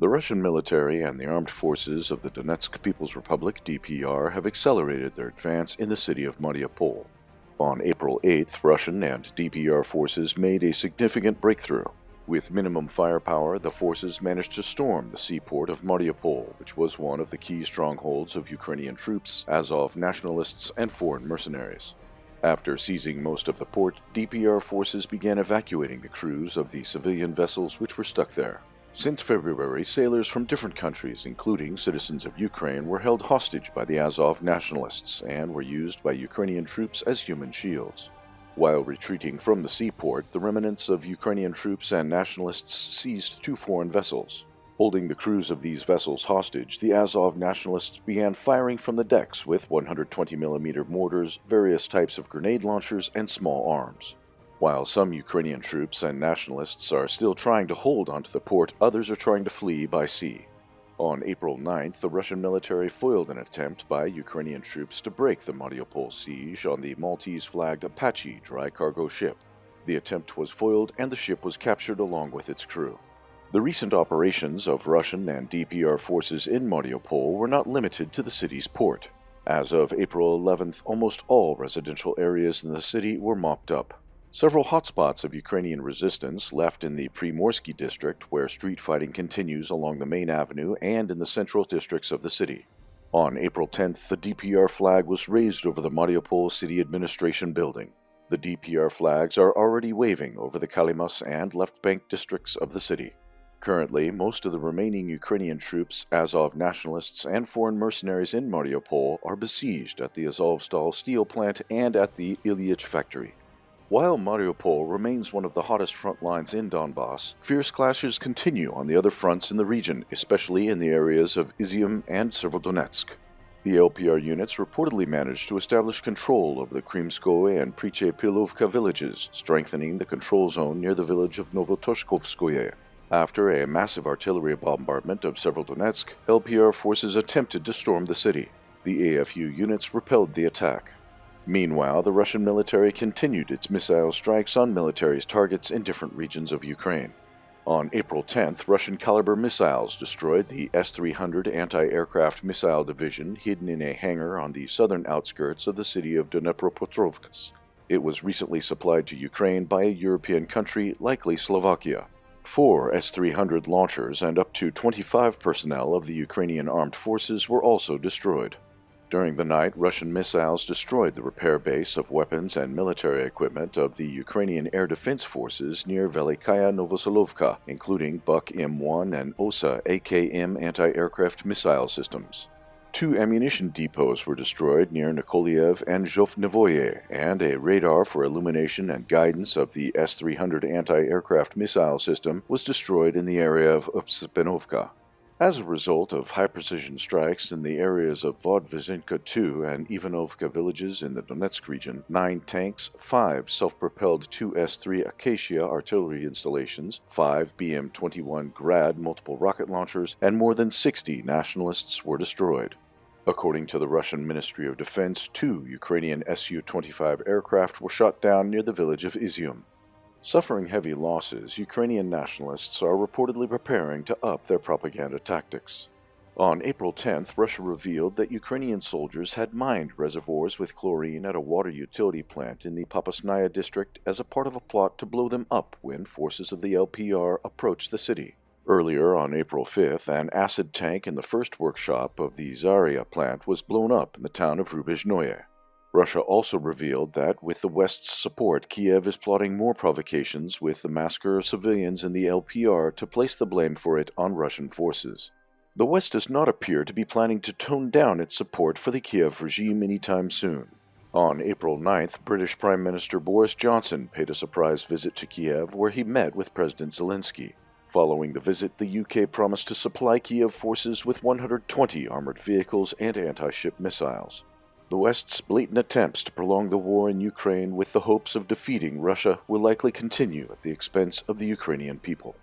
The Russian military and the armed forces of the Donetsk People's Republic (DPR) have accelerated their advance in the city of Mariupol. On April 8th, Russian and DPR forces made a significant breakthrough. With minimum firepower, the forces managed to storm the seaport of Mariupol, which was one of the key strongholds of Ukrainian troops, Azov-nationalists, and foreign mercenaries. After seizing most of the port, DPR forces began evacuating the crews of the civilian vessels which were stuck there. Since February, sailors from different countries, including citizens of Ukraine, were held hostage by the Azov-nationalists and were used by Ukrainian troops as human shields. While retreating from the seaport, the remnants of Ukrainian troops and nationalists seized 2 foreign vessels. Holding the crews of these vessels hostage, the Azov-nationalists began firing from the decks with 120mm mortars, various types of grenade launchers, and small arms. While some Ukrainian troops and nationalists are still trying to hold onto the port, others are trying to flee by sea. On April 9th, the Russian military foiled an attempt by Ukrainian troops to break the Mariupol siege on the Maltese-flagged Apache dry cargo ship. The attempt was foiled and the ship was captured along with its crew. The recent operations of Russian and DPR forces in Mariupol were not limited to the city's port. As of April 11th, almost all residential areas in the city were mopped up. Several hotspots of Ukrainian resistance left in the Primorsky district, where street fighting continues along the main avenue and in the central districts of the city. On April 10th, the DPR flag was raised over the Mariupol City Administration building. The DPR flags are already waving over the Kalimas and left bank districts of the city. Currently, most of the remaining Ukrainian troops, Azov nationalists, and foreign mercenaries in Mariupol are besieged at the Azovstal steel plant and at the Ilyich factory. While Mariupol remains one of the hottest front lines in Donbass, fierce clashes continue on the other fronts in the region, especially in the areas of Izium and Severodonetsk. The LPR units reportedly managed to establish control over the Krimskoye and Prichepilovka villages, strengthening the control zone near the village of Novotoshkovskoye. After a massive artillery bombardment of Severodonetsk, LPR forces attempted to storm the city. The AFU units repelled the attack. Meanwhile, the Russian military continued its missile strikes on military targets in different regions of Ukraine. On April 10th, Russian-caliber missiles destroyed the S-300 anti-aircraft missile division hidden in a hangar on the southern outskirts of the city of Dnepropetrovsk. It was recently supplied to Ukraine by a European country, likely Slovakia. 4 S-300 launchers and up to 25 personnel of the Ukrainian armed forces were also destroyed. During the night, Russian missiles destroyed the repair base of weapons and military equipment of the Ukrainian Air Defense Forces near Velikaya Novoselovka, including Buk M1 and OSA AKM anti-aircraft missile systems. 2 ammunition depots were destroyed near Nikoliev and Zhovnevoye, and a radar for illumination and guidance of the S-300 anti-aircraft missile system was destroyed in the area of Upsepenovka. As a result of high-precision strikes in the areas of Vodvizinka II and Ivanovka villages in the Donetsk region, 9 tanks, 5 self-propelled 2S-3 Acacia artillery installations, 5 BM-21 Grad multiple rocket launchers, and more than 60 nationalists were destroyed. According to the Russian Ministry of Defense, 2 Ukrainian Su-25 aircraft were shot down near the village of Izium. Suffering heavy losses, Ukrainian nationalists are reportedly preparing to up their propaganda tactics. On April 10th, Russia revealed that Ukrainian soldiers had mined reservoirs with chlorine at a water utility plant in the Popasnaya district as a part of a plot to blow them up when forces of the LPR approached the city. Earlier on April 5th, an acid tank in the first workshop of the Zaria plant was blown up in the town of Rubezhnoye. Russia also revealed that, with the West's support, Kiev is plotting more provocations with the massacre of civilians in the LPR to place the blame for it on Russian forces. The West does not appear to be planning to tone down its support for the Kiev regime anytime soon. On April 9th, British Prime Minister Boris Johnson paid a surprise visit to Kiev where he met with President Zelensky. Following the visit, the UK promised to supply Kiev forces with 120 armored vehicles and anti-ship missiles. The West's blatant attempts to prolong the war in Ukraine with the hopes of defeating Russia will likely continue at the expense of the Ukrainian people.